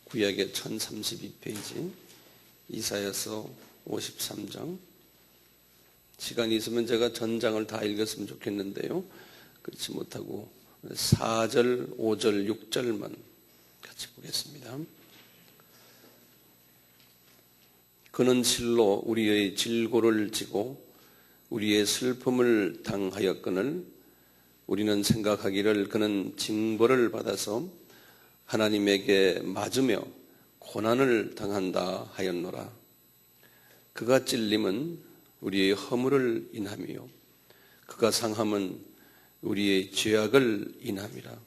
구약의 1032페이지 이사야서 53장. 시간이 있으면 제가 전장을 다 읽었으면 좋겠는데요. 그렇지 못하고 4절, 5절, 6절만 같이 보겠습니다. 그는 실로 우리의 질고를 지고 우리의 슬픔을 당하였거늘 우리는 생각하기를 그는 징벌을 받아서 하나님에게 맞으며 고난을 당한다 하였노라. 그가 찔림은 우리의 허물을 인함이요 그가 상함은 우리의 죄악을 인함이라.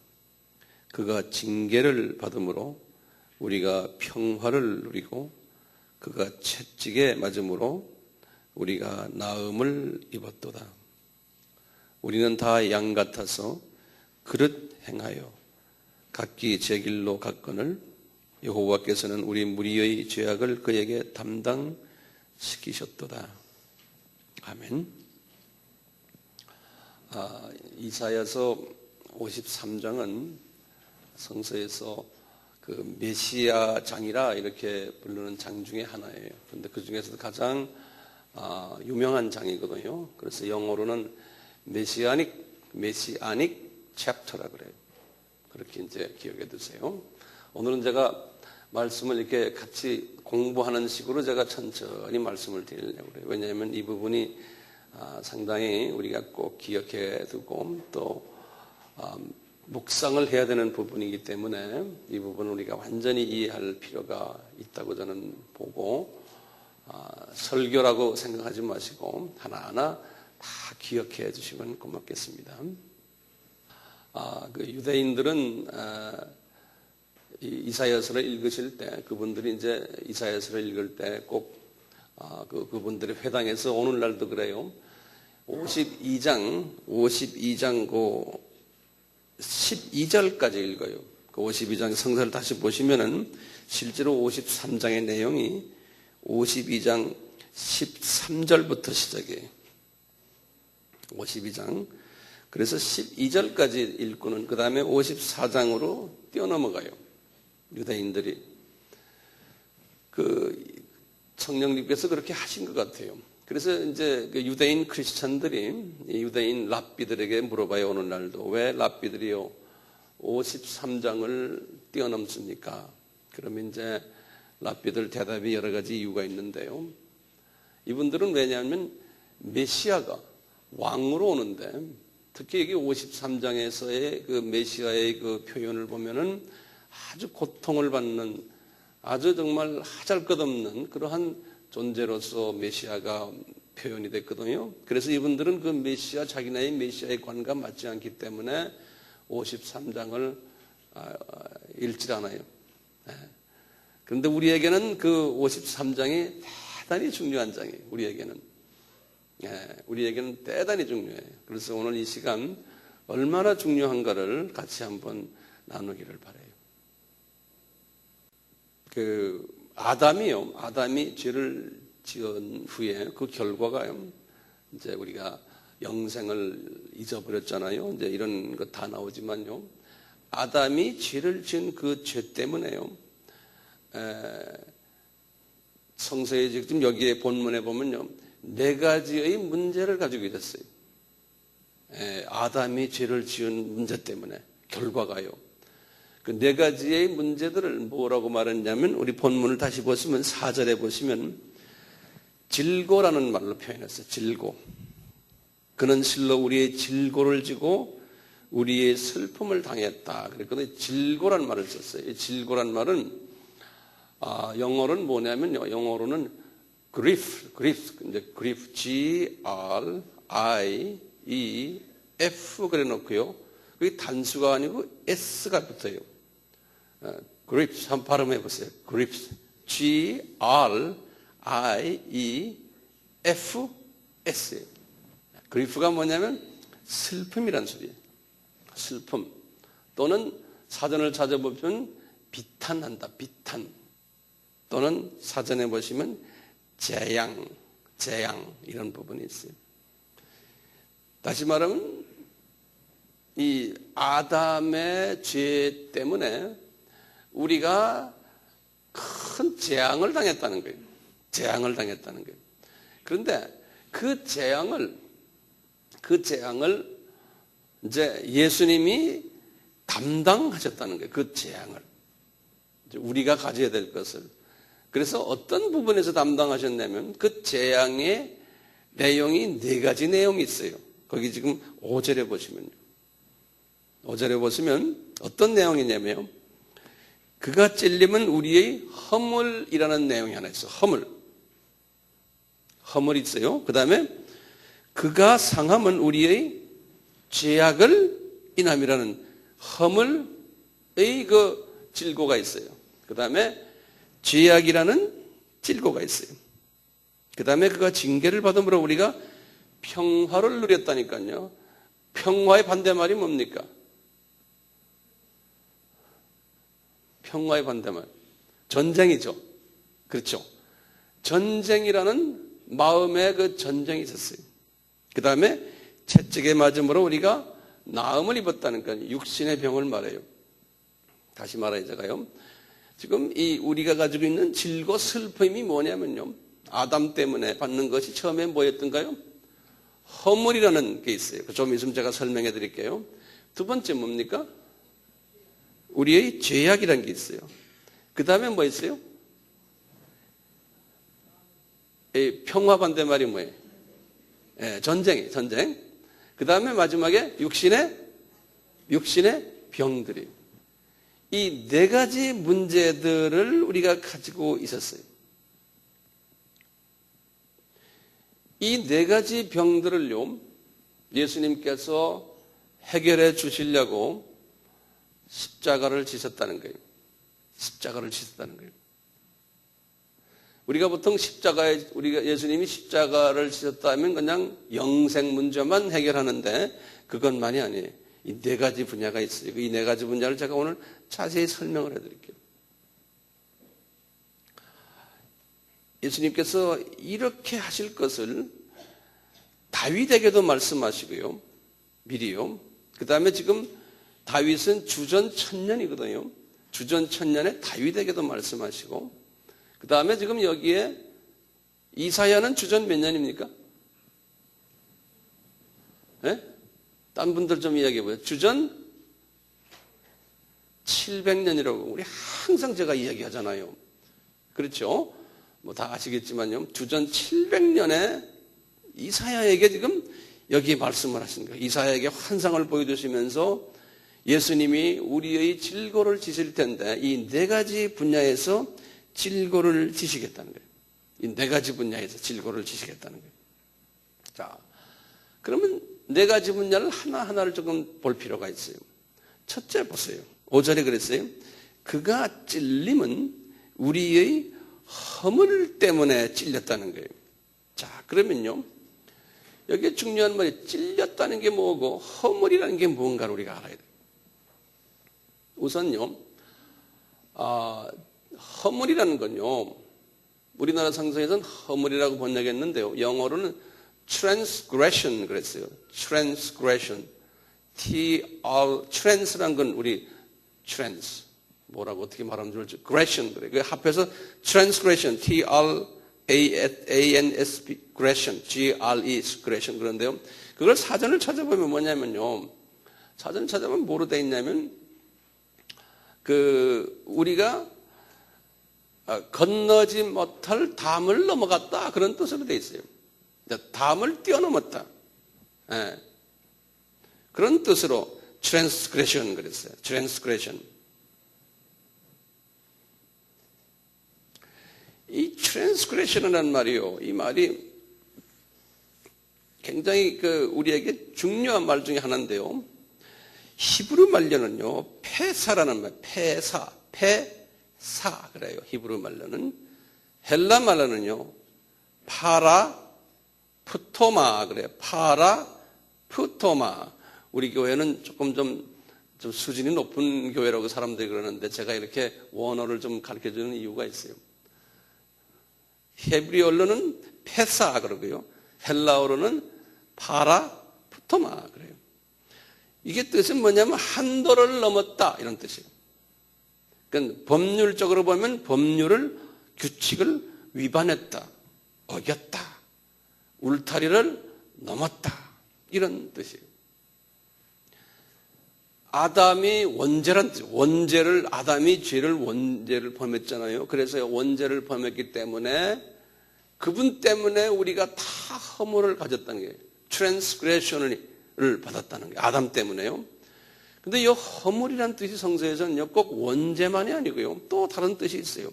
그가 징계를 받음으로 우리가 평화를 누리고 그가 채찍에 맞음으로 우리가 나음을 입었도다. 우리는 다 양 같아서 그릇 행하여 각기 제 길로 갔거늘 여호와께서는 우리 무리의 죄악을 그에게 담당시키셨도다. 아멘. 이사야서 53장은 성서에서 그 메시아 장이라 이렇게 부르는 장 중에 하나예요. 그런데 그 중에서도 가장 유명한 장이거든요. 그래서 영어로는 메시아닉 챕터라 그래요. 그렇게 이제 기억해 두세요. 오늘은 제가 말씀을 이렇게 같이 공부하는 식으로 제가 천천히 말씀을 드리려고 그래요. 왜냐하면 이 부분이 상당히 우리가 꼭 기억해 두고 또 묵상을 해야 되는 부분이기 때문에 이 부분을 우리가 완전히 이해할 필요가 있다고 저는 보고 설교라고 생각하지 마시고 하나하나 다 기억해 주시면 고맙겠습니다. 그 유대인들은 이사야서를 읽으실 때 그분들이 이제 이사야서를 읽을 때 꼭 그분들의 회당에서 오늘날도 그래요. 52장 그 12절까지 읽어요. 그 52장 성서를 다시 보시면은 실제로 53장의 내용이 52장 13절부터 시작해요. 52장. 그래서 12절까지 읽고는 그 다음에 54장으로 뛰어넘어가요. 유대인들이. 그 성령님께서 그렇게 하신 것 같아요. 그래서 이제 그 유대인 크리스찬들이 유대인 랍비들에게 물어봐요. 오늘날도 왜 랍비들이요 53장을 뛰어넘습니까? 그러면 이제 랍비들 대답이 여러 가지 이유가 있는데요. 이분들은 왜냐하면 메시아가 왕으로 오는데 특히 여기 53장에서의 그 메시아의 그 표현을 보면은 아주 고통을 받는 아주 정말 하잘것없는 그러한 존재로서 메시아가 표현이 됐거든요. 그래서 이분들은 그 메시아, 자기네의 메시아의 관과 맞지 않기 때문에 53장을 읽지 않아요. 그런데 우리에게는 그 53장이 대단히 중요한 장이에요. 우리에게는 대단히 중요해요. 그래서 오늘 이 시간 얼마나 중요한가를 같이 한번 나누기를 바라요. 아담이 죄를 지은 후에 그 결과가요. 이제 우리가 영생을 잊어버렸잖아요. 이제 이런 것 다 나오지만요. 아담이 죄를 지은 그 죄 때문에요. 성서에 지금 여기에 본문에 보면요. 4가지의 문제를 가지고 있었어요. 아담이 죄를 지은 문제 때문에 결과가요. 그 4가지의 문제들을 뭐라고 말했냐면 우리 본문을 다시 보시면 4절에 보시면 질고라는 말로 표현했어요. 질고. 그는 실로 우리의 질고를 지고 우리의 슬픔을 당했다. 그랬거든요. 질고라는 말을 썼어요. 이 질고라는 말은 영어로는 뭐냐면요. 영어로는 grief, G-R-I-E-F 그래 놓고요. 그게 단수가 아니고 S가 붙어요. grief, 한번 발음해 보세요. grief, G-R-I-E-F-S. grief가 뭐냐면 슬픔이란 소리예요. 슬픔. 또는 사전을 찾아보면 비탄한다. 비탄. 또는 사전에 보시면 재앙 이런 부분이 있어요. 다시 말하면 이 아담의 죄 때문에 우리가 큰 재앙을 당했다는 거예요. 재앙을 당했다는 거예요. 그런데 그 재앙을 이제 예수님이 담당하셨다는 거예요. 그 재앙을. 우리가 가져야 될 것을. 그래서 어떤 부분에서 담당하셨냐면 그 재앙의 내용이 4가지 내용이 있어요. 거기 지금 5절에 보시면요. 5절에 보시면 어떤 내용이냐면요. 그가 찔림은 우리의 허물이라는 내용이 하나 있어요. 허물이 있어요. 그 다음에 그가 상함은 우리의 죄악을 인함이라는 허물의 그 질고가 있어요. 그 다음에 죄악이라는 질고가 있어요. 그 다음에 그가 징계를 받음으로 우리가 평화를 누렸다니까요. 평화의 반대말이 뭡니까? 평화의 반대말. 전쟁이죠. 그렇죠. 전쟁이라는 마음의 그 전쟁이 있었어요. 그 다음에 채찍에 맞음으로 우리가 나음을 입었다니까요. 육신의 병을 말해요. 다시 말하자가요. 지금 이 우리가 가지고 있는 질고 슬픔이 뭐냐면요. 아담 때문에 받는 것이 처음에 뭐였던가요? 허물이라는 게 있어요. 좀 있으면 제가 설명해 드릴게요. 두 번째 뭡니까? 우리의 죄악이라는 게 있어요. 그 다음에 뭐 있어요? 평화 반대말이 뭐예요? 전쟁이에요. 전쟁. 그 다음에 마지막에 육신의 병들이. 이 4가지 문제들을 우리가 가지고 있었어요. 이 4가지 병들을요, 예수님께서 해결해 주시려고 십자가를 지셨다는 거예요. 십자가를 지셨다는 거예요. 우리가 보통 우리가 예수님이 십자가를 지셨다면 그냥 영생 문제만 해결하는데 그것만이 아니에요. 이 4가지 분야가 있어요. 이 4가지 분야를 제가 오늘 자세히 설명을 해드릴게요. 예수님께서 이렇게 하실 것을 다윗에게도 말씀하시고요. 미리요. 그 다음에 지금 다윗은 주전 1000년이거든요. 주전 1000년에 다윗에게도 말씀하시고 그 다음에 지금 여기에 이사야는 주전 몇 년입니까? 네? 딴 분들 좀 이야기해봐요. 주전 700년이라고 우리 항상 제가 이야기하잖아요. 그렇죠? 뭐 다 아시겠지만요. 주전 700년에 이사야에게 지금 여기 말씀을 하신 거예요. 이사야에게 환상을 보여주시면서 예수님이 우리의 질고를 지실 텐데 이 4가지 분야에서 질고를 지시겠다는 거예요. 이 4가지 분야에서 질고를 지시겠다는 거예요. 자, 그러면 4가지 분야를 하나하나를 조금 볼 필요가 있어요. 첫째 보세요. 5절에 그랬어요. 그가 찔림은 우리의 허물 때문에 찔렸다는 거예요. 자, 그러면요. 여기에 중요한 말이 찔렸다는 게 뭐고 허물이라는 게 뭔가를 우리가 알아야 돼요. 우선요. 허물이라는 건요. 우리나라 성서에서는 허물이라고 번역했는데요. 영어로는 transgression 그랬어요. transgression. trans란 건 우리 trans. 뭐라고 어떻게 말하면 좋을지. gression 그래. 그 합해서 transgression. transp gression. gression 그런데요. 그걸 사전을 찾아보면 뭐냐면요. 사전을 찾아보면 뭐로 돼 있냐면 우리가 건너지 못할 담을 넘어갔다 그런 뜻으로 돼 있어요. 담을 뛰어넘었다. 네. 그런 뜻으로 transgression 그랬어요. transgression. 이 transgression이라는 말이요. 이 말이 굉장히 우리에게 중요한 말 중에 하나인데요. 히브리 말로는요. 페사라는 말, 페사 그래요. 히브리 말로는. 헬라 말로는요. 파라푸토마 그래요. 파라푸토마. 우리 교회는 조금 좀 수준이 높은 교회라고 사람들이 그러는데 제가 이렇게 원어를 좀 가르쳐주는 이유가 있어요. 히브리어로는 페사 그러고요. 헬라어로는 파라푸토마 그래요. 이게 뜻은 뭐냐면 한도를 넘었다 이런 뜻이에요. 그러니까 법률적으로 보면 법률을, 규칙을 위반했다, 어겼다, 울타리를 넘었다, 이런 뜻이에요. 아담이 원죄를, 아담이 원죄를 범했잖아요. 그래서 원죄를 범했기 때문에 그분 때문에 우리가 다 허물을 가졌다는 게 트랜스그레션을 받았다는 게 아담 때문에요. 근데 이 허물이라는 뜻이 성서에서는요, 꼭 원죄만이 아니고요, 또 다른 뜻이 있어요.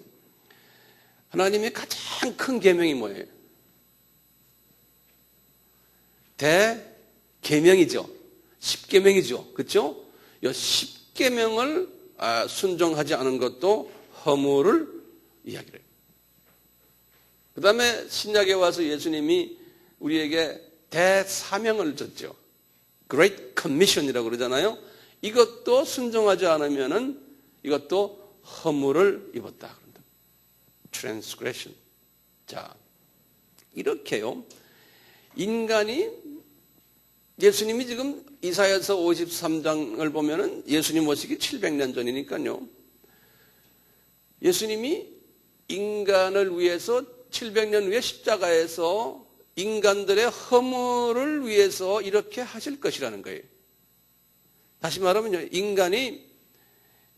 하나님의 가장 큰 계명이 뭐예요? 대계명이죠. 10계명이죠. 그렇죠? 이 10계명을 순종하지 않은 것도 허물을 이야기를 해요. 그 다음에 신약에 와서 예수님이 우리에게 대사명을 줬죠. Great Commission이라고 그러잖아요. 이것도 순종하지 않으면은 이것도 허물을 입었다. 그런다. Transgression. 자, 이렇게요. 인간이 예수님이 지금 이사야서 53장을 보면은 예수님 오시기 700년 전이니까요. 예수님이 인간을 위해서 700년 후에 십자가에서 인간들의 허물을 위해서 이렇게 하실 것이라는 거예요. 다시 말하면요, 인간이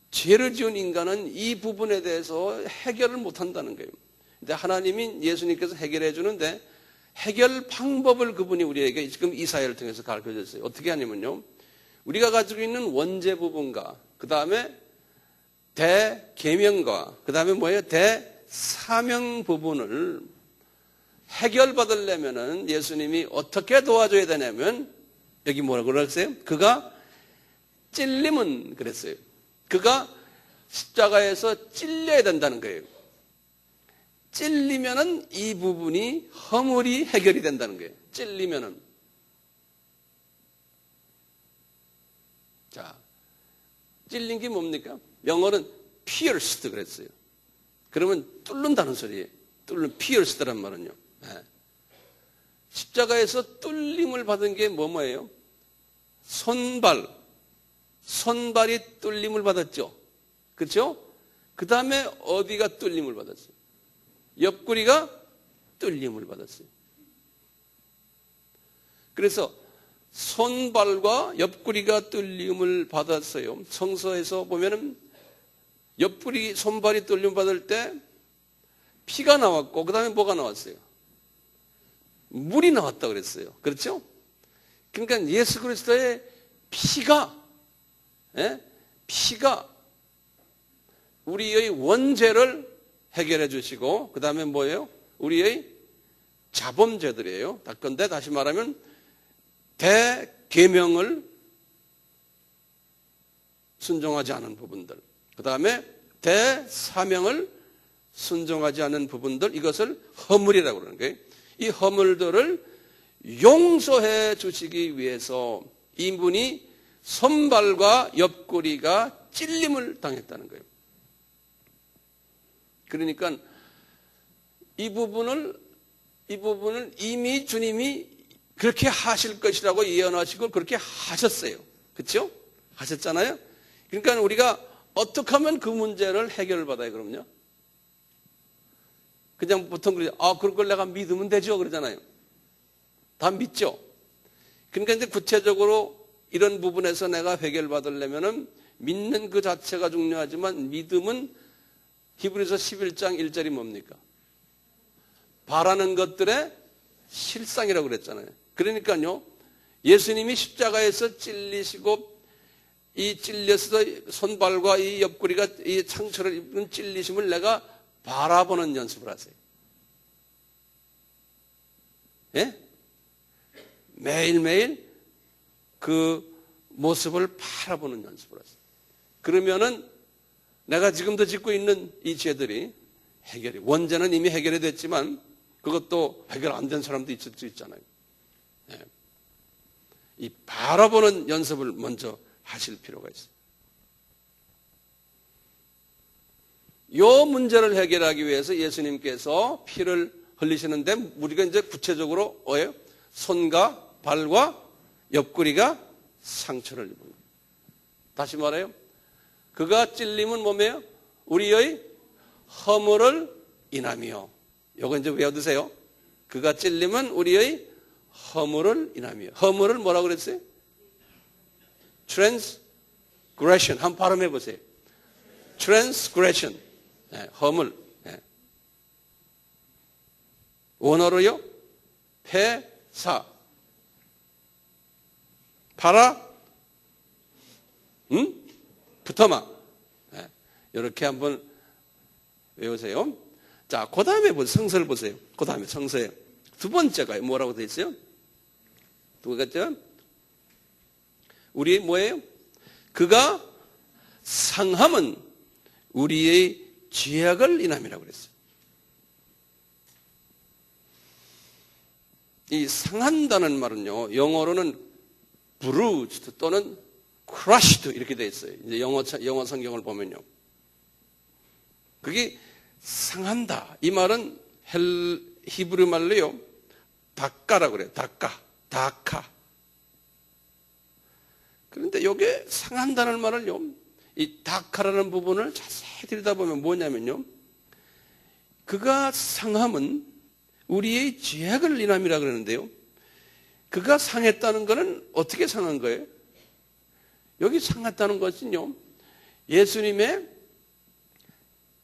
죄를 지은 인간은 이 부분에 대해서 해결을 못한다는 거예요. 근데 하나님이 예수님께서 해결해 주는데 해결 방법을 그분이 우리에게 지금 이사야를 통해서 가르쳐줬어요. 어떻게 하냐면요, 우리가 가지고 있는 원죄 부분과 그 다음에 대계명과 그 다음에 뭐예요? 대사명 부분을 해결받으려면은 예수님이 어떻게 도와줘야 되냐면, 여기 뭐라고 그랬어요? 그가 찔림은 그랬어요. 그가 십자가에서 찔려야 된다는 거예요. 찔리면은 이 부분이 허물이 해결이 된다는 거예요. 찔리면은. 자, 찔린 게 뭡니까? 영어는 pierced 그랬어요. 그러면 뚫는다는 소리예요. pierced란 말은요. 네. 십자가에서 뚫림을 받은 게 뭐예요? 손발이 뚫림을 받았죠. 그렇죠? 그 다음에 어디가 뚫림을 받았어요? 옆구리가 뚫림을 받았어요. 그래서 손발과 옆구리가 뚫림을 받았어요. 성서에서 보면은 옆구리, 손발이 뚫림 받을 때 피가 나왔고 그 다음에 뭐가 나왔어요? 물이 나왔다 그랬어요. 그렇죠? 그러니까 예수 그리스도의 피가 우리의 원죄를 해결해 주시고 그 다음에 뭐예요? 우리의 자범죄들이에요. 그런데 다시 말하면 대계명을 순종하지 않은 부분들, 그 다음에 대사명을 순종하지 않은 부분들, 이것을 허물이라고 그러는 거예요. 이 허물들을 용서해 주시기 위해서 이분이 손발과 옆구리가 찔림을 당했다는 거예요. 그러니까 이 부분을 이미 주님이 그렇게 하실 것이라고 예언하시고 그렇게 하셨어요. 그렇죠? 하셨잖아요. 그러니까 우리가 어떻게 하면 그 문제를 해결을 받아요, 그럼요? 그냥 보통 그러죠. 그런 걸 내가 믿으면 되죠, 그러잖아요. 다 믿죠? 그러니까 이제 구체적으로 이런 부분에서 내가 해결받으려면은 믿는 그 자체가 중요하지만 믿음은 히브리서 11장 1절이 뭡니까? 바라는 것들의 실상이라고 그랬잖아요. 그러니까요, 예수님이 십자가에서 찔리시고 이 찔려서 손발과 이 옆구리가 이 상처를 입은 찔리심을 내가 바라보는 연습을 하세요. 예? 매일매일 그 모습을 바라보는 연습을 하세요. 그러면은 내가 지금도 짓고 있는 이 죄들이 원죄는 이미 해결이 됐지만 그것도 해결 안 된 사람도 있을 수 있잖아요. 예. 이 바라보는 연습을 먼저 하실 필요가 있어요. 이 문제를 해결하기 위해서 예수님께서 피를 흘리시는데 우리가 이제 구체적으로 뭐예요? 손과 발과 옆구리가 상처를 입은 거예요. 다시 말해요. 그가 찔림은 뭐예요? 우리의 허물을 인하며. 요거 이제 외워두세요. 그가 찔림은 우리의 허물을 인하며. 허물을 뭐라고 그랬어요? transgression. 한번 발음해 보세요. transgression. 네, 허물. 네. 원어로요? 패사. 파라? 붙어마. 네. 이렇게 한번 외우세요. 자, 그 다음에 성서를 보세요. 그 다음에 성서에 두 번째가 뭐라고 되어 있어요? 두 번째, 우리 뭐예요? 그가 상함은 우리의 죄악을 인함이라고 그랬어요. 이 상한다는 말은요, 영어로는 bruised 또는 crushed 이렇게 되어 있어요. 이제 영어 성경을 보면요. 그게 상한다. 이 말은 히브리 말로요, 다까라고 그래요. 다카. 그런데 이게 상한다는 말을요, 이 다카라는 부분을 자세히 들여다보면 뭐냐면요, 그가 상함은 우리의 죄악을 인함이라 그러는데요, 그가 상했다는 것은 어떻게 상한 거예요? 여기 상했다는 것은요, 예수님의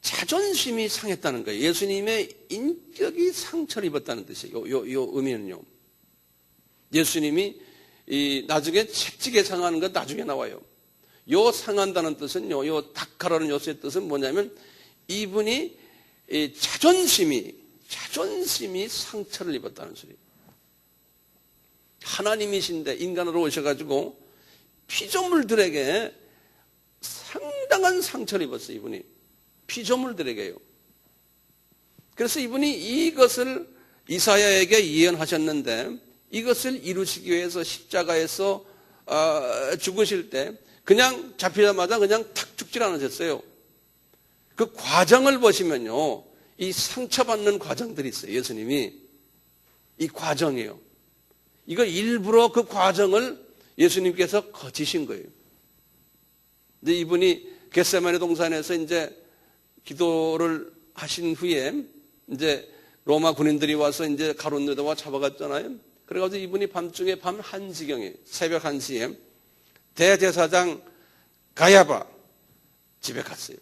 자존심이 상했다는 거예요. 예수님의 인격이 상처를 입었다는 뜻이에요. 요 의미는요. 예수님이 나중에 채찍에 상하는 건 나중에 나와요. 요 상한다는 뜻은요, 요 다카라는 요소의 뜻은 뭐냐면, 이분이 자존심이 상처를 입었다는 소리예요. 하나님이신데 인간으로 오셔가지고 피조물들에게 상당한 상처를 입었어요. 이분이 피조물들에게요. 그래서 이분이 이것을 이사야에게 예언하셨는데, 이것을 이루시기 위해서 십자가에서 죽으실 때 그냥 잡히자마자 그냥 탁 죽질 않으셨어요. 그 과정을 보시면요, 이 상처받는 과정들이 있어요. 예수님이 이 과정이에요. 이거 일부러 그 과정을 예수님께서 거치신 거예요. 근데 이분이 겟세마네 동산에서 이제 기도를 하신 후에 이제 로마 군인들이 와서 이제 가룟 유다와 잡아갔잖아요. 그래가지고 이분이 밤중에 밤 1시경에, 새벽 1시에 대제사장 가야바 집에 갔어요.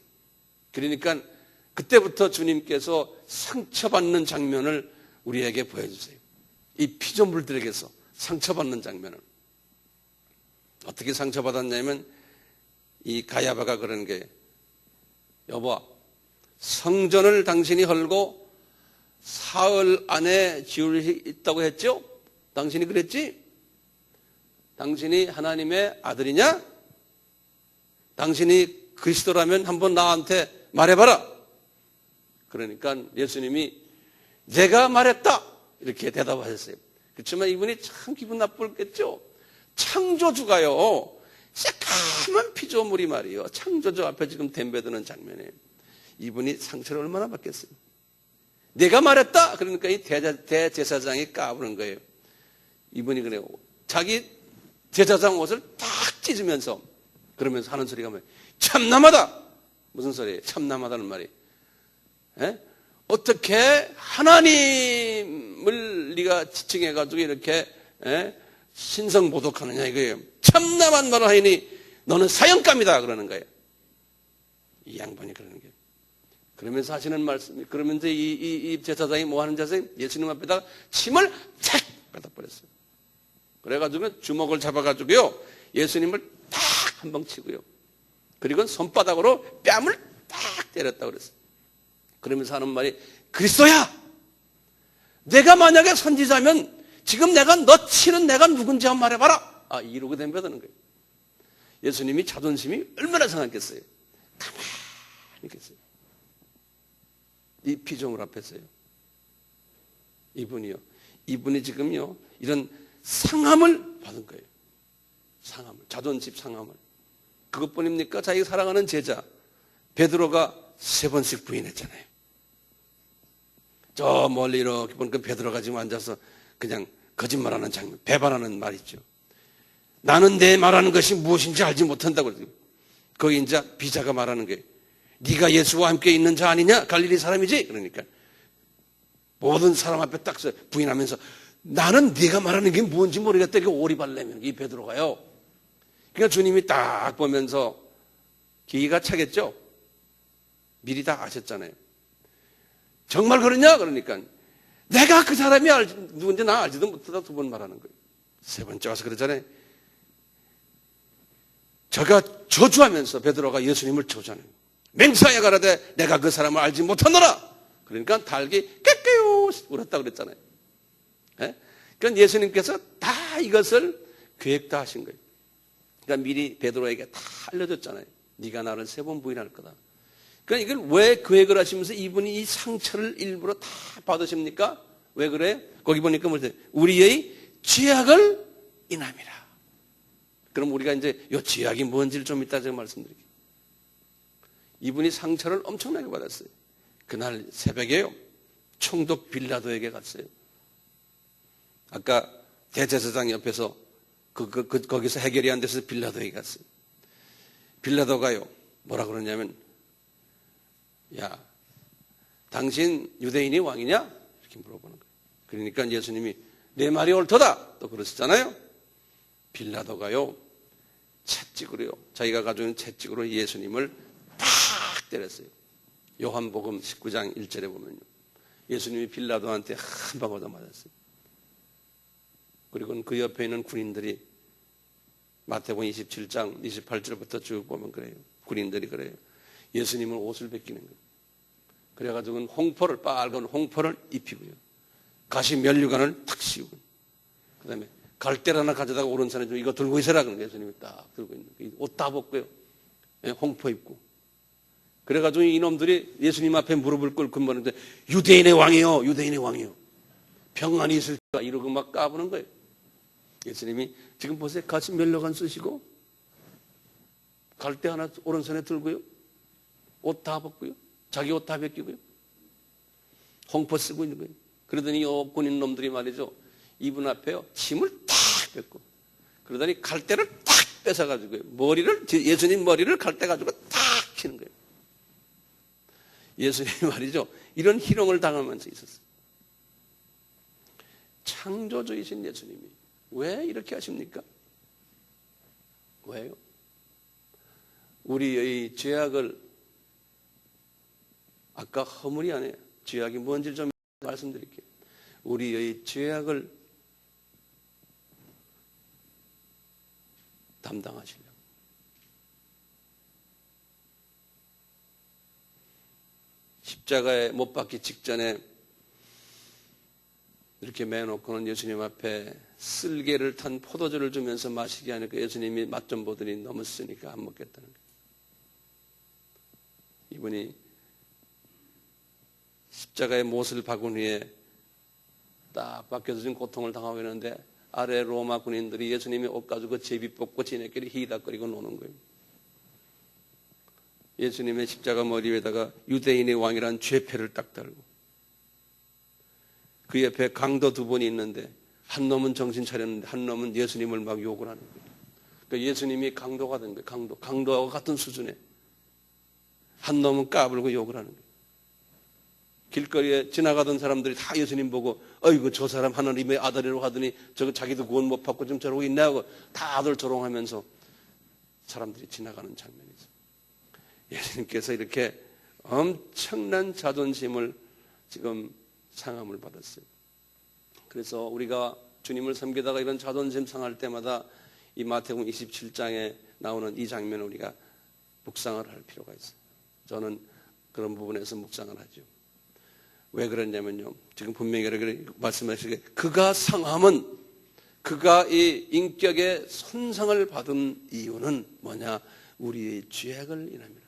그러니까 그때부터 주님께서 상처받는 장면을 우리에게 보여주세요. 이 피조물들에게서 상처받는 장면을. 어떻게 상처받았냐면, 이 가야바가 그러는 게, 여보, 성전을 당신이 헐고 사흘 안에 지을 수 있다고 했죠? 당신이 그랬지? 당신이 하나님의 아들이냐? 당신이 그리스도라면 한번 나한테 말해봐라. 그러니까 예수님이 내가 말했다 이렇게 대답하셨어요. 그렇지만 이분이 참 기분 나쁘겠죠? 창조주가요, 새까만 피조물이 말이에요, 창조주 앞에 지금 덤벼드는 장면에 이분이 상처를 얼마나 받겠어요. 내가 말했다. 그러니까 이 대제사장이 까부는 거예요. 이분이 그래요, 자기 제사장 옷을 딱 찢으면서 그러면서 하는 소리가 뭐예요? 참남하다. 무슨 소리예요? 참남하다는 말이, 어떻게 하나님을 네가 지칭해가지고 이렇게 신성보독하느냐 이거예요. 참남한 말을 하니 너는 사형감이다 그러는 거예요. 이 양반이 그러는 거예요. 그러면서 하시는 말씀이, 그러면서 이 제사장이 뭐 하는 자세요? 예수님 앞에다가 침을 탁 받아버렸어요. 그래가지고 주먹을 잡아가지고요, 예수님을 탁 한 방 치고요, 그리고 손바닥으로 뺨을 딱 때렸다고 그랬어요. 그러면서 하는 말이, 그리스도야, 내가 만약에 선지자면 지금 너 치는 내가 누군지 한번 말해봐라. 이러고 덤벼드는 거예요. 예수님이 자존심이 얼마나 상했겠어요. 가만히 있겠어요. 이 피조물 앞에서요. 이분이 지금요, 이런 상함을 받은 거예요. 상함을, 자존심 상함을. 그것뿐입니까? 자기 사랑하는 제자 베드로가 3번씩 부인했잖아요. 저 멀리 이렇게 보니까 베드로가 지금 앉아서 그냥 거짓말하는 장면, 배반하는 말 있죠. 나는 내 말하는 것이 무엇인지 알지 못한다고. 거기 이제 비자가 말하는 게, 네가 예수와 함께 있는 자 아니냐? 갈릴리 사람이지? 그러니까 모든 사람 앞에 딱 부인하면서 나는 네가 말하는 게 뭔지 모르겠다. 이렇게 오리발내면 이 베드로가요. 그러니까 주님이 딱 보면서 기가 차겠죠? 미리 다 아셨잖아요. 정말 그러냐? 그러니까 내가 그 사람이 누군지 나 알지도 못하다 두 번 말하는 거예요. 세 번째 와서 그러잖아요. 저가 저주하면서 베드로가 예수님을 저주하는 거예요. 맹세하여 가라되 내가 그 사람을 알지 못하노라. 그러니까 닭이 깨깨요 울었다고 그랬잖아요. 예? 그러니까 예수님께서 다 이것을 계획 다 하신 거예요. 그러니까 미리 베드로에게 다 알려줬잖아요. 네가 나를 세 번 부인할 거다. 그러니까 이걸 왜 계획을 하시면서 이분이 이 상처를 일부러 다 받으십니까? 왜 그래? 거기 보니까 뭐죠? 우리의 죄악을 인함이라. 그럼 우리가 이제 이 죄악이 뭔지를 좀 이따 제가 말씀드릴게요. 이분이 상처를 엄청나게 받았어요. 그날 새벽에요. 총독 빌라도에게 갔어요. 아까 대제사장 옆에서 거기서 해결이 안 돼서 빌라도에게 갔어요. 빌라도가요. 뭐라 그러냐면 야, 당신 유대인이 왕이냐? 이렇게 물어보는 거예요. 그러니까 예수님이 내 말이 옳도다. 또 그러시잖아요. 빌라도가요. 채찍으로요. 자기가 가지고 있는 채찍으로 예수님을 팍 때렸어요. 요한복음 19장 1절에 보면요. 예수님이 빌라도한테 한 방 얻어 맞았어요. 그리고 그 옆에 있는 군인들이 마태복음 27장 28절부터 쭉 보면 그래요. 군인들이 그래요. 예수님은 옷을 벗기는 거예요. 그래가지고 빨간 홍포를 입히고요. 가시 면류관을 탁 씌우고 그 다음에 갈대를 하나 가져다가 오른손에 좀 이거 들고 있어라. 그런 예수님이 딱 들고 있는 거예요. 옷 다 벗고요. 홍포 입고. 그래가지고 이놈들이 예수님 앞에 무릎을 꿇고 뭐는데 유대인의 왕이요. 유대인의 왕이요. 평안이 있을까 이러고 막 까부는 거예요. 예수님이 지금 보세요. 가시 면류관 쓰시고 갈대 하나 오른손에 들고요. 옷 다 벗고요. 자기 옷 다 벗기고요. 홍포 쓰고 있는 거예요. 그러더니 군인 놈들이 말이죠. 이분 앞에요. 침을 탁 뱉고 그러더니 갈대를 탁 뺏어가지고요. 예수님 머리를 갈대 가지고 탁 치는 거예요. 예수님이 말이죠. 이런 희롱을 당하면서 있었어요. 창조주이신 예수님이 왜 이렇게 하십니까? 왜요? 우리의 죄악을 아까 허물이 아니에요. 죄악이 뭔지 좀 말씀드릴게요. 우리의 죄악을 담당하시려고. 십자가에 못 박기 직전에 이렇게 매놓고는 예수님 앞에 쓸개를 탄 포도주를 주면서 마시게 하니까 예수님이 맛 좀 보더니 너무 쓰니까 안 먹겠다는 거예요. 이분이 십자가에 못을 박은 후에 딱 박혀서 지금 고통을 당하고 있는데 아래 로마 군인들이 예수님이 옷 가지고 제비 뽑고 지네끼리 히덕거리고 노는 거예요. 예수님의 십자가 머리 위에다가 유대인의 왕이라는 죄패를 딱 달고 그 옆에 강도 두 분이 있는데 한 놈은 정신 차렸는데 한 놈은 예수님을 막 욕을 하는 거예요. 그러니까 예수님이 강도가 된 거예요. 강도와 같은 수준에 한 놈은 까불고 욕을 하는 거예요. 길거리에 지나가던 사람들이 다 예수님 보고 어이구 저 사람 하나님의 아들이라고 하더니 저거 자기도 구원 못 받고 좀 저러고 있나 하고 다들 조롱하면서 사람들이 지나가는 장면이죠. 예수님께서 이렇게 엄청난 자존심을 지금 상함을 받았어요. 그래서 우리가 주님을 섬기다가 이런 자존심 상할 때마다 이 마태복음 27장에 나오는 이 장면을 우리가 묵상을 할 필요가 있어요. 저는 그런 부분에서 묵상을 하죠. 왜 그랬냐면요. 지금 분명히 이렇게 말씀하시게 그가 상함은 그가 이 인격의 손상을 받은 이유는 뭐냐? 우리의 죄악을 인합니다.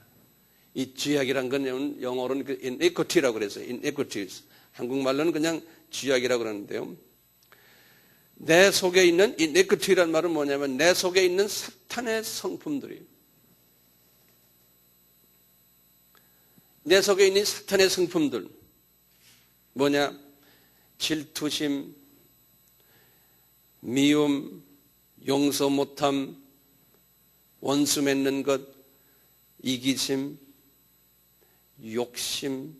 이 죄악이란 건 영어로는 iniquity라고 그래서 iniquities. 한국말로는 그냥 죄악이라고 그러는데요. 내 속에 있는 iniquity란 말은 뭐냐면 내 속에 있는 사탄의 성품들이에요. 내 속에 있는 사탄의 성품들 뭐냐? 질투심, 미움, 용서 못함, 원수 맺는 것, 이기심, 욕심,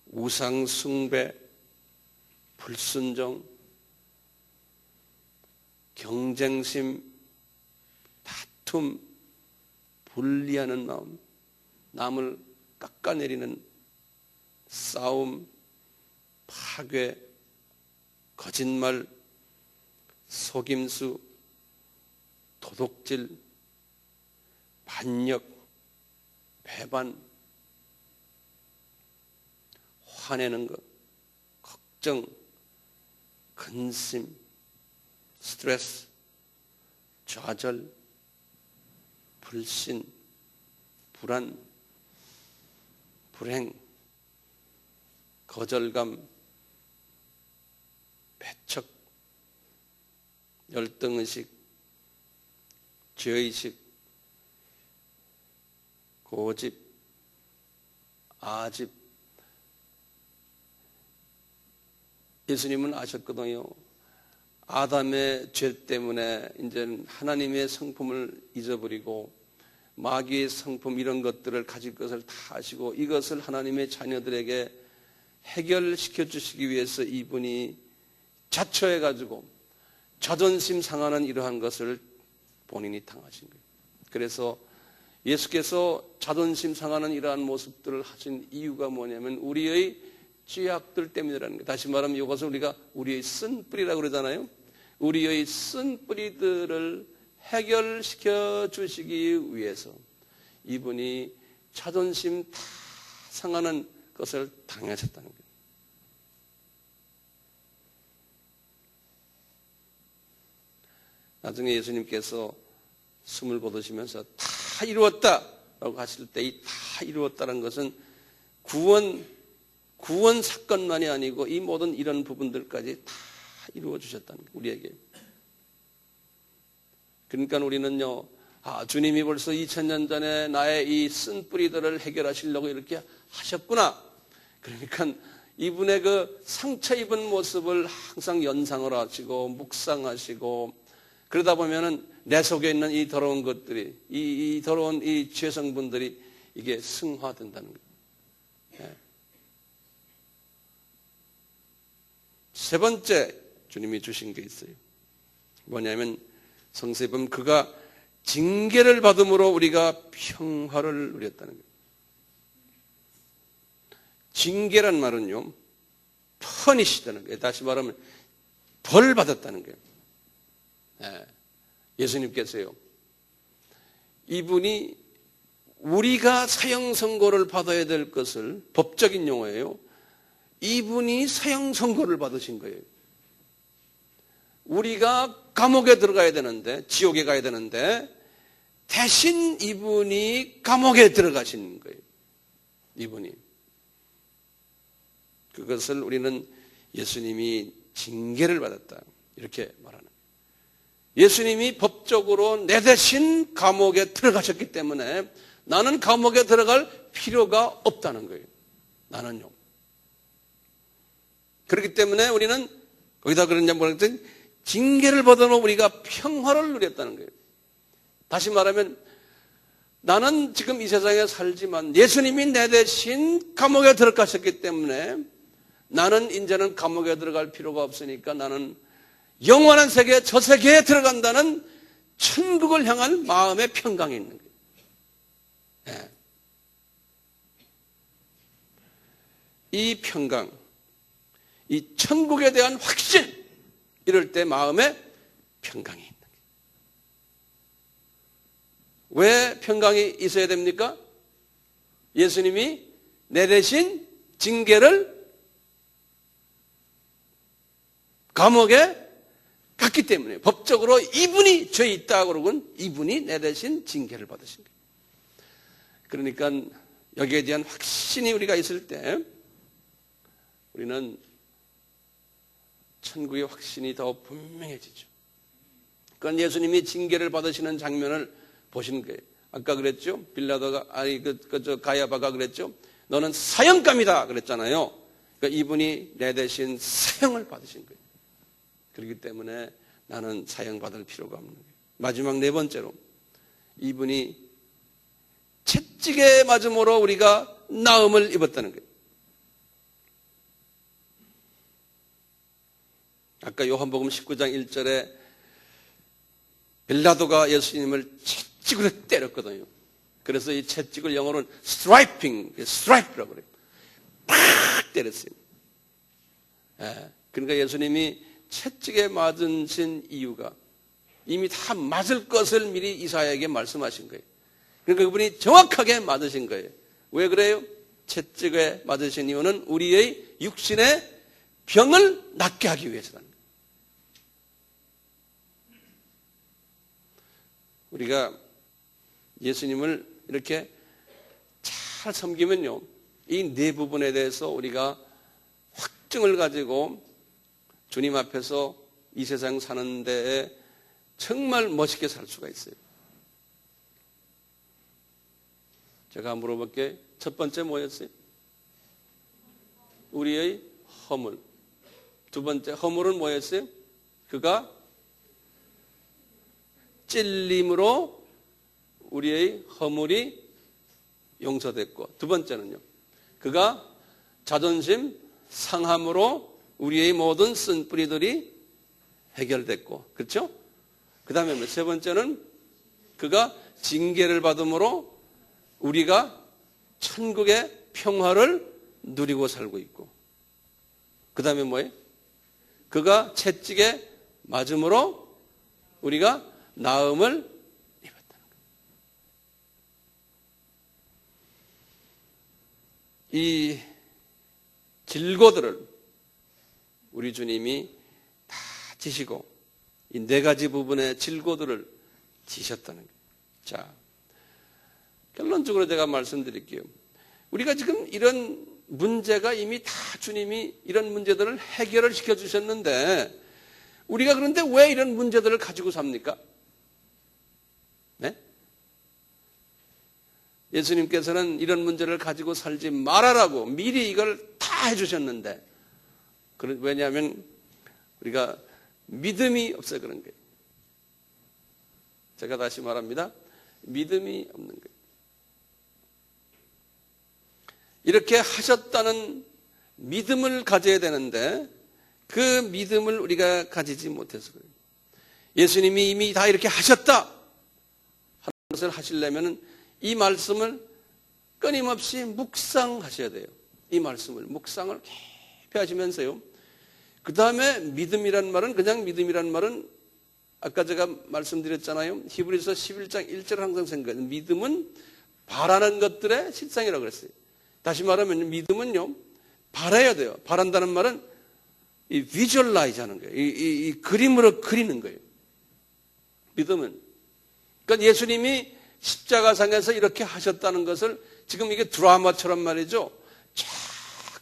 우상숭배, 불순종, 경쟁심, 다툼, 분리하는 마음, 남을 깎아내리는 싸움, 파괴, 거짓말, 속임수, 도둑질, 반역, 배반, 화내는 것, 걱정, 근심, 스트레스, 좌절, 불신, 불안, 불행, 거절감, 배척, 열등의식, 죄의식, 고집, 아집. 예수님은 아셨거든요. 아담의 죄 때문에 이제 하나님의 성품을 잊어버리고 마귀의 성품 이런 것들을 가질 것을 다 아시고 이것을 하나님의 자녀들에게 해결시켜 주시기 위해서 이분이 자초해 가지고 자존심 상하는 이러한 것을 본인이 당하신 거예요. 그래서 예수께서 자존심 상하는 이러한 모습들을 하신 이유가 뭐냐면 우리의 죄악들 때문이라는 거예요. 다시 말하면 이것을 우리가 우리의 쓴뿌리라고 그러잖아요. 우리의 쓴뿌리들을 해결시켜 주시기 위해서 이분이 자존심 다 상하는 것을 당하셨다는 거예요. 나중에 예수님께서 숨을 거두시면서 다 이루었다라고 하실 때 이 다 이루었다는 것은 구원 사건만이 아니고 이 모든 이런 부분들까지 다 이루어 주셨다는 거예요. 우리에게. 그러니까 우리는요, 주님이 벌써 2000년 전에 나의 이 쓴뿌리들을 해결하시려고 이렇게 하셨구나. 그러니까 이분의 그 상처 입은 모습을 항상 연상을 하시고 묵상하시고 그러다 보면은 내 속에 있는 이 더러운 것들이 이 더러운 이 죄성분들이 이게 승화된다는 거예요. 네. 세 번째 주님이 주신 게 있어요. 뭐냐면 성서에 보면 그가 징계를 받음으로 우리가 평화를 누렸다는 거예요. 징계란 말은요, 퍼니시다는 거예요. 다시 말하면 벌 받았다는 거예요. 네. 예수님께서요, 이분이 우리가 사형 선고를 받아야 될 것을, 법적인 용어예요, 이분이 사형 선고를 받으신 거예요. 우리가 감옥에 들어가야 되는데, 지옥에 가야 되는데 대신 이분이 감옥에 들어가신 거예요. 이분이. 그것을 우리는 예수님이 징계를 받았다 이렇게 말하는 거예요. 예수님이 법적으로 내 대신 감옥에 들어가셨기 때문에 나는 감옥에 들어갈 필요가 없다는 거예요. 나는요. 그렇기 때문에 우리는 거기다 그러냐 뭐랬더니 징계를 받아서 우리가 평화를 누렸다는 거예요. 다시 말하면 나는 지금 이 세상에 살지만 예수님이 내 대신 감옥에 들어가셨기 때문에 나는 이제는 감옥에 들어갈 필요가 없으니까 나는 영원한 세계, 저 세계에 들어간다는 천국을 향한 마음의 평강이 있는 거예요. 네. 이 평강, 이 천국에 대한 확신, 이럴 때 마음에 평강이 있는 거예요. 왜 평강이 있어야 됩니까? 예수님이 내 대신 징계를 감옥에 갔기 때문에 법적으로 이분이 죄 있다고 그러고는 이분이 내 대신 징계를 받으신 거예요. 그러니까 여기에 대한 확신이 우리가 있을 때 우리는 천국의 확신이 더 분명해지죠. 그러니까 예수님이 징계를 받으시는 장면을 보시는 거예요. 아까 그랬죠? 빌라도가 가야바가 그랬죠? 너는 사형감이다 그랬잖아요. 그러니까 이분이 내 대신 사형을 받으신 거예요. 그렇기 때문에 나는 사형받을 필요가 없는 거예요. 마지막 네 번째로 이분이 채찍에 맞음으로 우리가 나음을 입었다는 거예요. 아까 요한복음 19장 1절에 빌라도가 예수님을 채찍으로 때렸거든요. 그래서 이 채찍을 영어로는 스트라이프라고 그래요. 팍 때렸어요. 예, 그러니까 예수님이 채찍에 맞으신 이유가 이미 다 맞을 것을 미리 이사야에게 말씀하신 거예요. 그러니까 그분이 정확하게 맞으신 거예요. 왜 그래요? 채찍에 맞으신 이유는 우리의 육신의 병을 낫게 하기 위해서라는 거예요. 우리가 예수님을 이렇게 잘 섬기면요, 이 네 부분에 대해서 우리가 확증을 가지고 주님 앞에서 이 세상 사는 데에 정말 멋있게 살 수가 있어요. 제가 물어볼게. 첫 번째 뭐였어요? 우리의 허물. 두 번째 허물은 뭐였어요? 그가 찔림으로 우리의 허물이 용서됐고, 두 번째는요, 그가 자존심 상함으로 우리의 모든 쓴뿌리들이 해결됐고, 그렇죠? 그 다음에 세 번째는 그가 징계를 받음으로 우리가 천국의 평화를 누리고 살고 있고, 그 다음에 뭐예요? 그가 채찍에 맞음으로 우리가 나음을 입었다는 거예요. 이 질고들을 우리 주님이 다 지시고 이 네 가지 부분의 질고들을 지셨다는 거예요. 자, 결론적으로 제가 말씀드릴게요. 우리가 지금 이런 문제가 이미 다 주님이 이런 문제들을 해결을 시켜주셨는데 우리가 그런데 왜 이런 문제들을 가지고 삽니까? 네? 예수님께서는 이런 문제를 가지고 살지 말아라고 미리 이걸 다 해주셨는데, 왜냐하면 우리가 믿음이 없어서 그런 거예요. 제가 다시 말합니다. 믿음이 없는 거예요. 이렇게 하셨다는 믿음을 가져야 되는데 그 믿음을 우리가 가지지 못해서 그래요. 예수님이 이미 다 이렇게 하셨다 하는 것을 하시려면 이 말씀을 끊임없이 묵상하셔야 돼요. 이 말씀을 묵상을 깊이 하시면서요. 그 다음에 믿음이란 말은 그냥 믿음이란 말은 아까 제가 말씀드렸잖아요. 히브리서 11장 1절 항상 생각해요. 믿음은 바라는 것들의 실상이라고 그랬어요. 다시 말하면 믿음은요, 바라야 돼요. 바란다는 말은 이 비주얼라이즈 하는 거예요. 이 그림으로 그리는 거예요. 믿음은. 그러니까 예수님이 십자가상에서 이렇게 하셨다는 것을 지금 이게 드라마처럼 말이죠. 쫙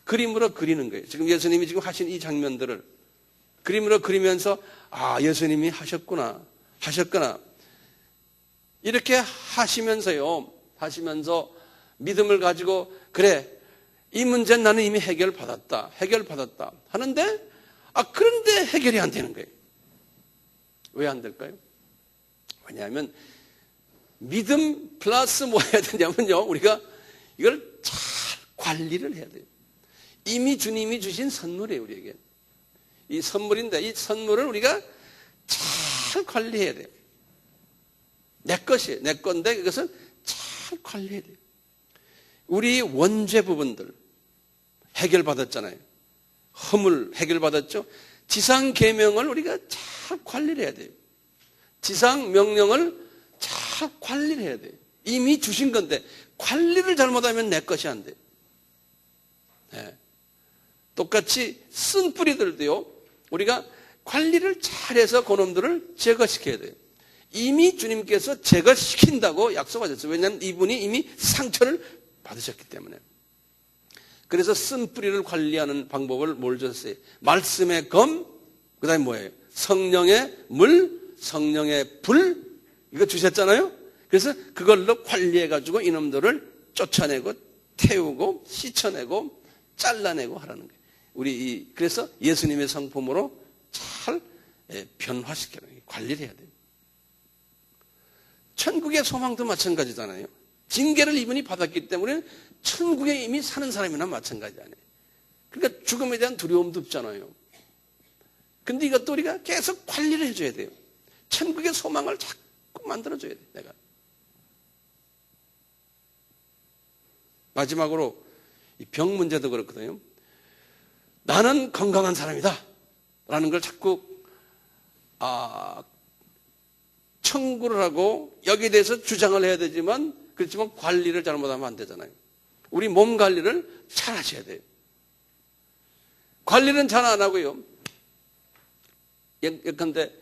그림으로 그리는 거예요. 지금 예수님이 지금 하신 이 장면들을 그림으로 그리면서 아, 예수님이 하셨구나. 이렇게 하시면서요. 하시면서 믿음을 가지고 그래, 이 문제는 나는 이미 해결받았다 하는데 그런데 해결이 안 되는 거예요. 왜 안 될까요? 왜냐하면 믿음 플러스 뭐 해야 되냐면요, 우리가 이걸 잘 관리를 해야 돼요. 이미 주님이 주신 선물이에요, 우리에게. 이 선물인데 이 선물을 우리가 잘 관리해야 돼요. 내 것이에요. 내 건데 이것을 잘 관리해야 돼요. 우리 원죄 부분들 해결받았잖아요. 허물 해결받았죠. 지상 계명을 우리가 잘 관리를 해야 돼요. 지상 명령을 잘 관리를 해야 돼요. 이미 주신 건데 관리를 잘못하면 내 것이 안 돼요. 네. 똑같이 쓴 뿌리들도요, 우리가 관리를 잘해서 그놈들을 제거시켜야 돼요. 이미 주님께서 제거시킨다고 약속하셨어요. 왜냐하면 이분이 이미 상처를 받으셨기 때문에. 그래서 쓴 뿌리를 관리하는 방법을 뭘 줬어요? 말씀의 검, 그 다음에 뭐예요? 성령의 물, 성령의 불, 이거 주셨잖아요? 그래서 그걸로 관리해가지고 이놈들을 쫓아내고, 태우고, 씻어내고, 잘라내고 하라는 거예요. 그래서 예수님의 성품으로 잘 변화시켜라. 관리를 해야 돼요. 천국의 소망도 마찬가지잖아요. 징계를 이분이 받았기 때문에 천국에 이미 사는 사람이나 마찬가지 아니에요. 그러니까 죽음에 대한 두려움도 없잖아요. 근데 이것도 우리가 계속 관리를 해줘야 돼요. 천국의 소망을 자꾸 만들어줘야 돼요. 내가. 마지막으로 이 병 문제도 그렇거든요. 나는 건강한 사람이다 라는 걸 자꾸 청구를 하고 여기에 대해서 주장을 해야 되지만 그렇지만 관리를 잘못하면 안 되잖아요. 우리 몸 관리를 잘 하셔야 돼요. 관리는 잘 안 하고요. 예컨대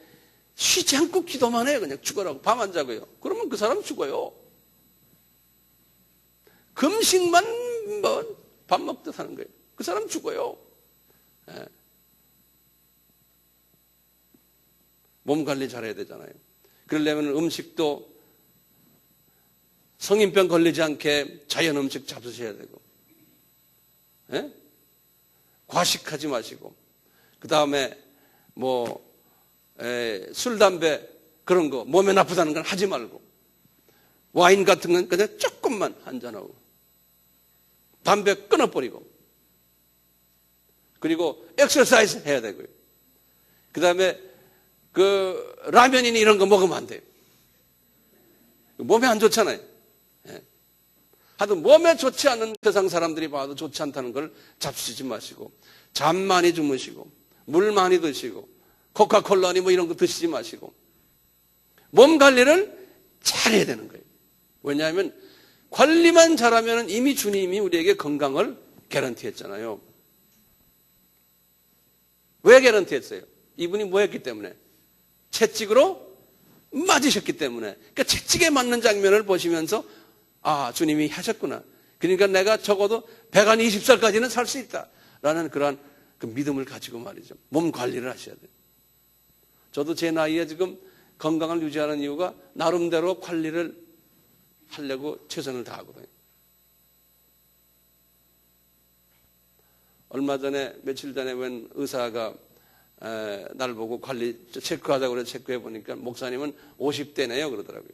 쉬지 않고 기도만 해요. 그냥 죽어라고. 밤 안 자고요. 그러면 그 사람 죽어요. 금식만 밥 먹듯 하는 거예요. 그 사람 죽어요. 예. 몸 관리 잘해야 되잖아요. 그러려면 음식도 성인병 걸리지 않게 자연 음식 잡수셔야 되고, 예? 과식하지 마시고, 그 다음에 술, 담배 그런 거 몸에 나쁘다는 건 하지 말고, 와인 같은 건 그냥 조금만 한잔하고, 담배 끊어버리고, 그리고 엑서사이즈 해야 되고요. 그 다음에 라면이니 이런 거 먹으면 안 돼요. 몸에 안 좋잖아요. 예. 하여튼 몸에 좋지 않은 세상 사람들이 봐도 좋지 않다는 걸 잡수지 마시고, 잠 많이 주무시고, 물 많이 드시고, 코카콜라니 이런 거 드시지 마시고, 몸 관리를 잘해야 되는 거예요. 왜냐하면 관리만 잘하면 이미 주님이 우리에게 건강을 개런티 했잖아요. 왜 개런티 했어요? 이분이 뭐 했기 때문에? 채찍으로 맞으셨기 때문에. 그러니까 채찍에 맞는 장면을 보시면서 주님이 하셨구나. 그러니까 내가 적어도 120살까지는 살 수 있다 라는 그러한 그 믿음을 가지고 말이죠. 몸 관리를 하셔야 돼요. 저도 제 나이에 지금 건강을 유지하는 이유가 나름대로 관리를 하려고 최선을 다하거든요. 얼마 전에 며칠 전에 웬 의사가 날 보고 관리 체크하자고 그래서 체크해 보니까 목사님은 50대네요 그러더라고요.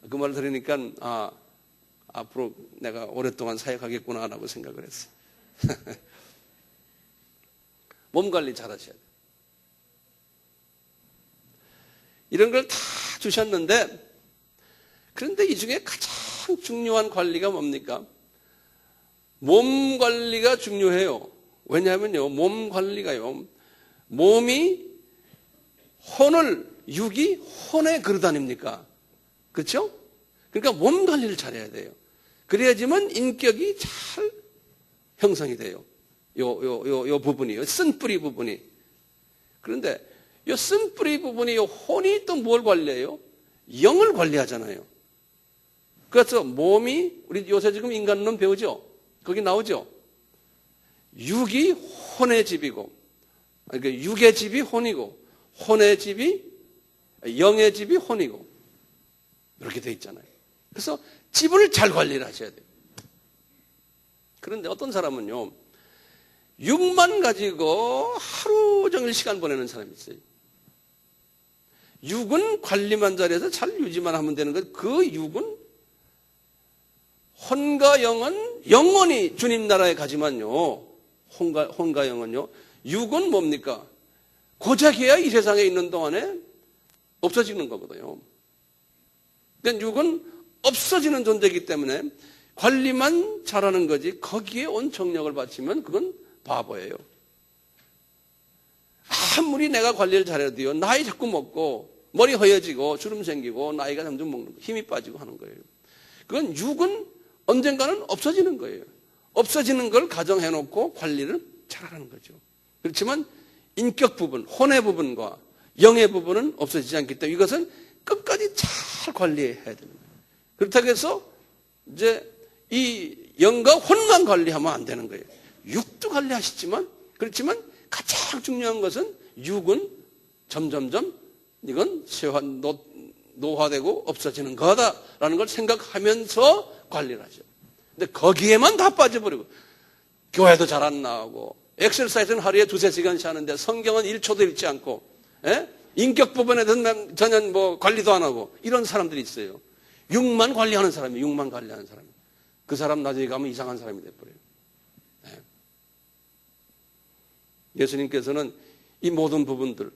그 말을 들으니까 앞으로 내가 오랫동안 사역하겠구나 라고 생각을 했어요. 몸 관리 잘 하셔야 돼요. 이런 걸 다 주셨는데, 그런데 이 중에 가장 중요한 관리가 뭡니까? 몸 관리가 중요해요. 왜냐하면요, 몸 관리가요, 몸이 육이 혼의 그릇 아닙니까? 그렇죠? 그러니까 몸 관리를 잘해야 돼요. 그래야지만 인격이 잘 형성이 돼요. 요 부분이요. 쓴뿌리 부분이. 그런데 요 쓴뿌리 부분이, 요 혼이 또 뭘 관리해요? 영을 관리하잖아요. 그래서 몸이, 우리 요새 지금 인간론 배우죠? 거기 나오죠? 육이 혼의 집이고, 그러니까 육의 집이 혼이고, 혼의 집이, 영의 집이 혼이고, 이렇게 돼 있잖아요. 그래서 집을 잘 관리를 하셔야 돼요. 그런데 어떤 사람은요, 육만 가지고 하루 종일 시간 보내는 사람이 있어요. 육은 관리만 잘해서 잘 유지만 하면 되는 거예요. 그 육은, 혼과 영은 영원히 주님 나라에 가지만요. 혼과 영은요. 육은 뭡니까? 고작해야 이 세상에 있는 동안에 없어지는 거거든요. 그러니까 육은 없어지는 존재이기 때문에 관리만 잘하는 거지 거기에 온 정력을 바치면 그건 바보예요. 아무리 내가 관리를 잘해도요, 나이 자꾸 먹고 머리 허여지고 주름 생기고 나이가 점점 먹는 거, 힘이 빠지고 하는 거예요. 그건 육은 언젠가는 없어지는 거예요. 없어지는 걸 가정해놓고 관리를 잘하는 거죠. 그렇지만 인격 부분, 혼의 부분과 영의 부분은 없어지지 않기 때문에 이것은 끝까지 잘 관리해야 되는 거예요. 그렇다고 해서 이제 이 영과 혼만 관리하면 안 되는 거예요. 육도 관리하시지만, 그렇지만 가장 중요한 것은 육은 점점점 이건 노화되고 없어지는 거다라는 걸 생각하면서 관리를 하죠. 근데 거기에만 다 빠져버리고 교회도 잘 안 나오고 엑셀사이즈는 하루에 2-3시간씩 하는데 성경은 1초도 읽지 않고 인격 부분에 대해서 전혀 관리도 안 하고 이런 사람들이 있어요. 육만 관리하는 사람이에요. 육만 관리하는 사람. 그 사람 나중에 가면 이상한 사람이 돼버려요. 네. 예수님께서는 이 모든 부분들,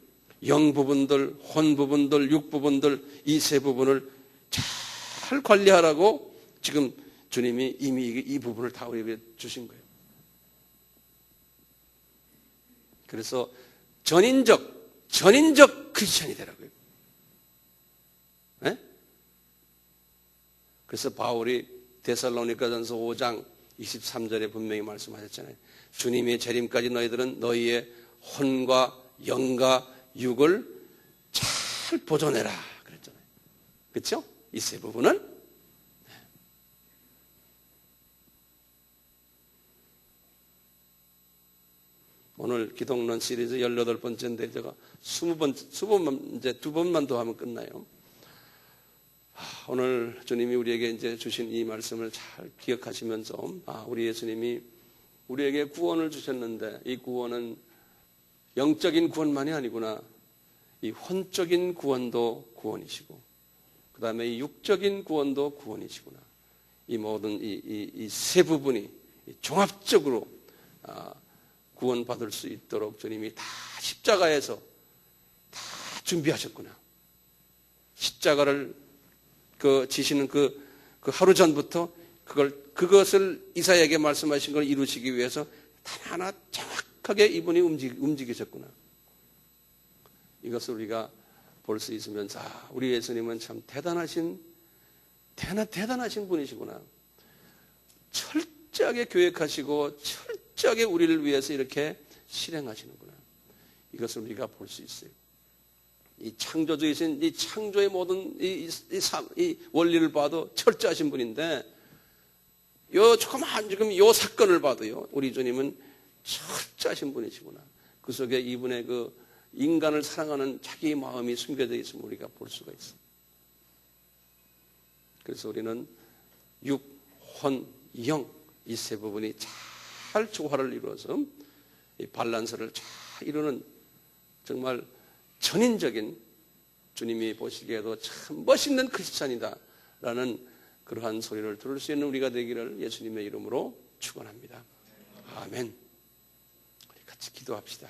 영 부분들, 혼 부분들, 육 부분들, 이 세 부분을 잘 관리하라고 지금 주님이 이미 이 부분을 다 우리에게 주신 거예요. 그래서 전인적 크리스천이 되라고요. 네? 그래서 바울이 데살로니가전서 5장 23절에 분명히 말씀하셨잖아요. 주님의 재림까지 너희들은 너희의 혼과 영과 육을 잘 보존해라 그랬잖아요. 그렇죠? 이 세 부분을 오늘 기독론 시리즈 18번째인데 제가 20번, 이제 2번만 더 하면 끝나요. 오늘 주님이 우리에게 이제 주신 이 말씀을 잘 기억하시면서, 우리 예수님이 우리에게 구원을 주셨는데, 이 구원은 영적인 구원만이 아니구나. 이 혼적인 구원도 구원이시고, 그 다음에 이 육적인 구원도 구원이시구나. 이 모든 이 세 부분이 종합적으로, 구원받을 수 있도록 주님이 다 십자가에서 다 준비하셨구나. 십자가를 지시는 그 하루 전부터 그것을 이사야에게 말씀하신 걸 이루시기 위해서 단 하나 정확하게 이분이 움직이셨구나. 이것을 우리가 볼 수 있으면서 우리 예수님은 참 대단하신 분이시구나. 철저하게 계획하시고 철저하게 우리를 위해서 이렇게 실행하시는구나. 이것을 우리가 볼 수 있어요. 이 창조주이신 이 창조의 모든 이 원리를 봐도 철저하신 분인데, 지금 요 사건을 봐도요, 우리 주님은 철저하신 분이시구나. 그 속에 이분의 그 인간을 사랑하는 자기의 마음이 숨겨져 있음을 우리가 볼 수가 있어요. 그래서 우리는 육, 혼, 영, 이 세 부분이 잘 조화를 이루어서 이 밸런스를 잘 이루는 정말 전인적인, 주님이 보시기에도 참 멋있는 크리스찬이다 라는 그러한 소리를 들을 수 있는 우리가 되기를 예수님의 이름으로 축원합니다. 아멘. 우리 같이 기도합시다.